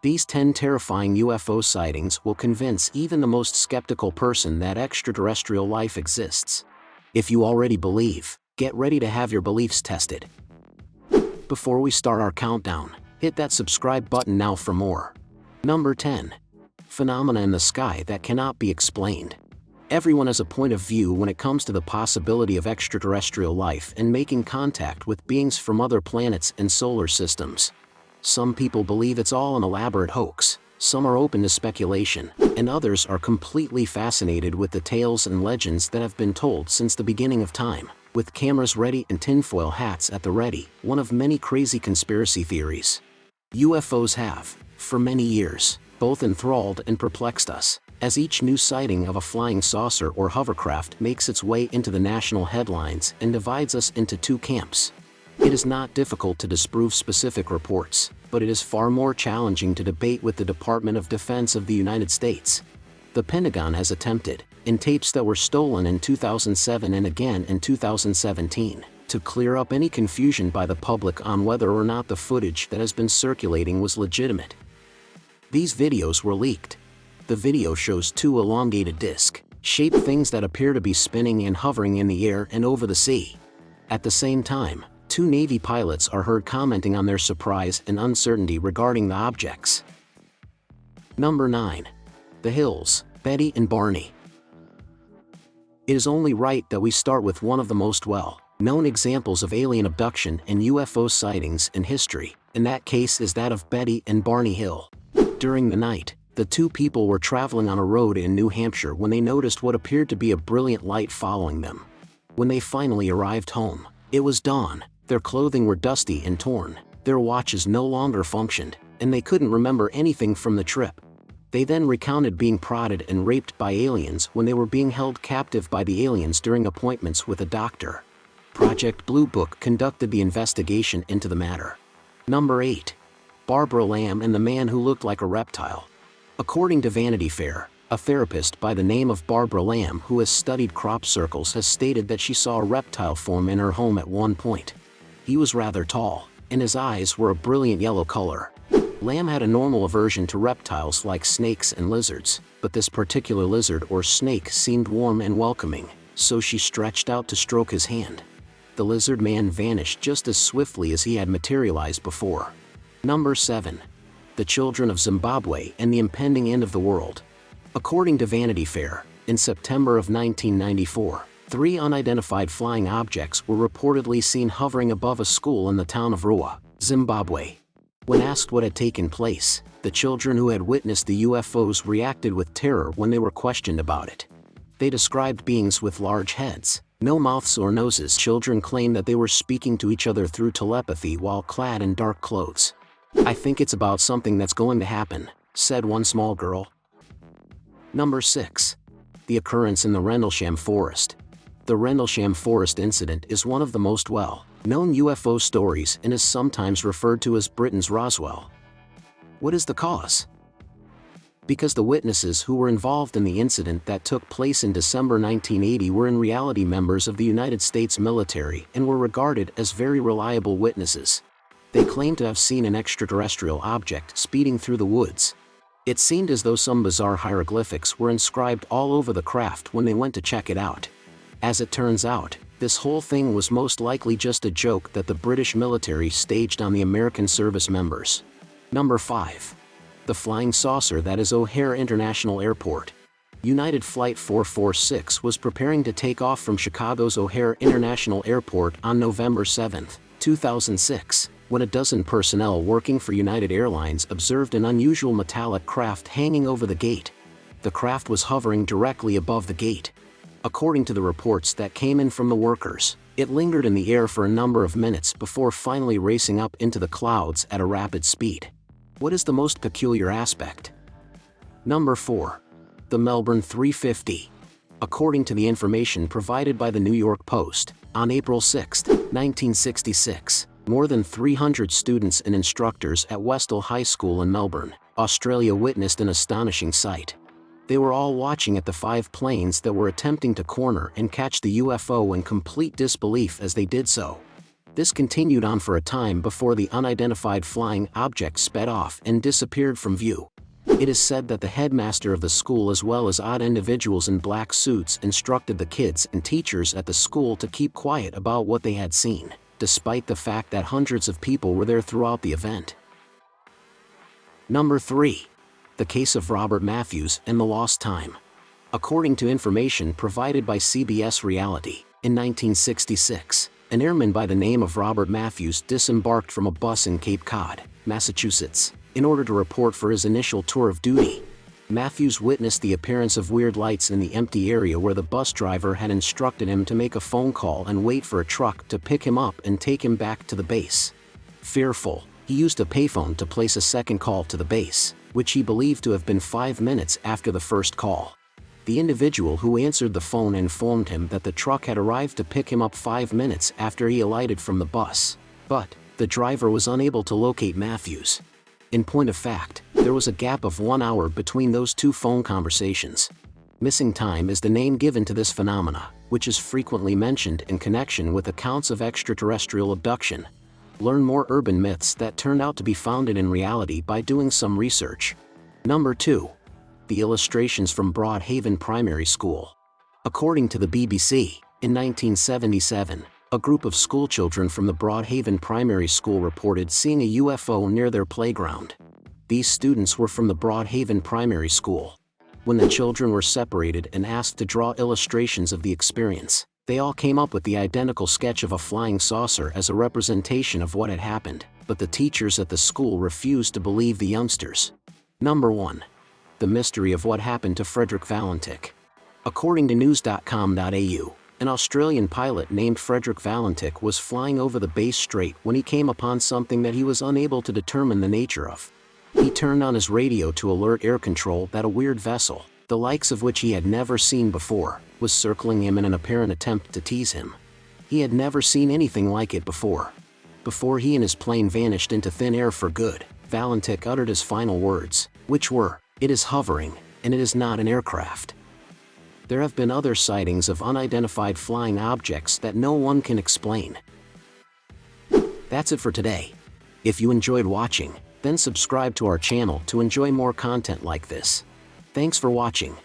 These 10 terrifying UFO sightings will convince even the most skeptical person that extraterrestrial life exists. If you already believe, get ready to have your beliefs tested. Before we start our countdown, hit that subscribe button now for more. Number 10. Phenomena in the sky that cannot be explained. Everyone has a point of view when it comes to the possibility of extraterrestrial life and making contact with beings from other planets and solar systems. Some people believe it's all an elaborate hoax, some are open to speculation, and others are completely fascinated with the tales and legends that have been told since the beginning of time, with cameras ready and tinfoil hats at the ready, one of many crazy conspiracy theories. UFOs have, for many years, both enthralled and perplexed us, as each new sighting of a flying saucer or hovercraft makes its way into the national headlines and divides us into two camps. It is not difficult to disprove specific reports, but it is far more challenging to debate with the Department of Defense of the United States. The Pentagon has attempted, in tapes that were stolen in 2007 and again in 2017, to clear up any confusion by the public on whether or not the footage that has been circulating was legitimate. These videos were leaked. The video shows two elongated disc-shaped things that appear to be spinning and hovering in the air and over the sea. At the same time, two Navy pilots are heard commenting on their surprise and uncertainty regarding the objects. Number 9. The Hills, Betty and Barney. It is only right that we start with one of the most well-known examples of alien abduction and UFO sightings in history, and that case is that of Betty and Barney Hill. During the night, the two people were traveling on a road in New Hampshire when they noticed what appeared to be a brilliant light following them. When they finally arrived home, it was dawn. Their clothing were dusty and torn, their watches no longer functioned, and they couldn't remember anything from the trip. They then recounted being prodded and raped by aliens when they were being held captive by the aliens during appointments with a doctor. Project Blue Book conducted the investigation into the matter. Number 8. Barbara Lamb and the man who looked like a reptile. According to Vanity Fair, a therapist by the name of Barbara Lamb who has studied crop circles has stated that she saw a reptile form in her home at one point. He was rather tall, and his eyes were a brilliant yellow color. Lamb had a normal aversion to reptiles like snakes and lizards, but this particular lizard or snake seemed warm and welcoming, so she stretched out to stroke his hand. The lizard man vanished just as swiftly as he had materialized before. Number 7. The children of Zimbabwe and the impending end of the world. According to Vanity Fair, in September of 1994, 3 unidentified flying objects were reportedly seen hovering above a school in the town of Rua, Zimbabwe. When asked what had taken place, the children who had witnessed the UFOs reacted with terror when they were questioned about it. They described beings with large heads, no mouths or noses. Children claimed that they were speaking to each other through telepathy while clad in dark clothes. "I think it's about something that's going to happen," said one small girl. Number 6. The occurrence in the Rendlesham Forest. The Rendlesham Forest incident is one of the most well-known UFO stories and is sometimes referred to as Britain's Roswell. What is the cause? Because the witnesses who were involved in the incident that took place in December 1980 were in reality members of the United States military and were regarded as very reliable witnesses. They claimed to have seen an extraterrestrial object speeding through the woods. It seemed as though some bizarre hieroglyphics were inscribed all over the craft when they went to check it out. As it turns out, this whole thing was most likely just a joke that the British military staged on the American service members. Number 5. The flying saucer that is O'Hare International Airport. United Flight 446 was preparing to take off from Chicago's O'Hare International Airport on November 7, 2006, when a dozen personnel working for United Airlines observed an unusual metallic craft hanging over the gate. The craft was hovering directly above the gate. According to the reports that came in from the workers, it lingered in the air for a number of minutes before finally racing up into the clouds at a rapid speed. What is the most peculiar aspect? Number 4. The Melbourne 350. According to the information provided by the New York Post, on April 6, 1966, more than 300 students and instructors at Westall High School in Melbourne, Australia witnessed an astonishing sight. They were all watching at the 5 planes that were attempting to corner and catch the UFO in complete disbelief as they did so. This continued on for a time before the unidentified flying object sped off and disappeared from view. It is said that the headmaster of the school as well as odd individuals in black suits instructed the kids and teachers at the school to keep quiet about what they had seen, despite the fact that hundreds of people were there throughout the event. Number 3. The case of Robert Matthews and the lost time. According to information provided by CBS Reality, in 1966, an airman by the name of Robert Matthews disembarked from a bus in Cape Cod, Massachusetts, in order to report for his initial tour of duty. Matthews witnessed the appearance of weird lights in the empty area where the bus driver had instructed him to make a phone call and wait for a truck to pick him up and take him back to the base. Fearful, he used a payphone to place a second call to the base, which he believed to have been 5 minutes after the first call. The individual who answered the phone informed him that the truck had arrived to pick him up 5 minutes after he alighted from the bus, but the driver was unable to locate Matthews. In point of fact, there was a gap of 1 hour between those two phone conversations. Missing time is the name given to this phenomena, which is frequently mentioned in connection with accounts of extraterrestrial abduction. Learn more urban myths that turned out to be founded in reality by doing some research. Number 2. The illustrations from Broadhaven Primary School. According to the BBC, in 1977, a group of schoolchildren from the Broadhaven Primary School reported seeing a UFO near their playground. These students were from the Broadhaven Primary School. When the children were separated and asked to draw illustrations of the experience, they all came up with the identical sketch of a flying saucer as a representation of what had happened, but the teachers at the school refused to believe the youngsters. Number 1. The mystery of what happened to Frederick Valentik. According to news.com.au, an Australian pilot named Frederick Valentik was flying over the Bass Strait when he came upon something that he was unable to determine the nature of. He turned on his radio to alert air control that a weird vessel, the likes of which he had never seen before, was circling him in an apparent attempt to tease him. He had never seen anything like it before. Before he and his plane vanished into thin air for good, Valentik uttered his final words, which were, "It is hovering, and it is not an aircraft." There have been other sightings of unidentified flying objects that no one can explain. That's it for today. If you enjoyed watching, then subscribe to our channel to enjoy more content like this. Thanks for watching.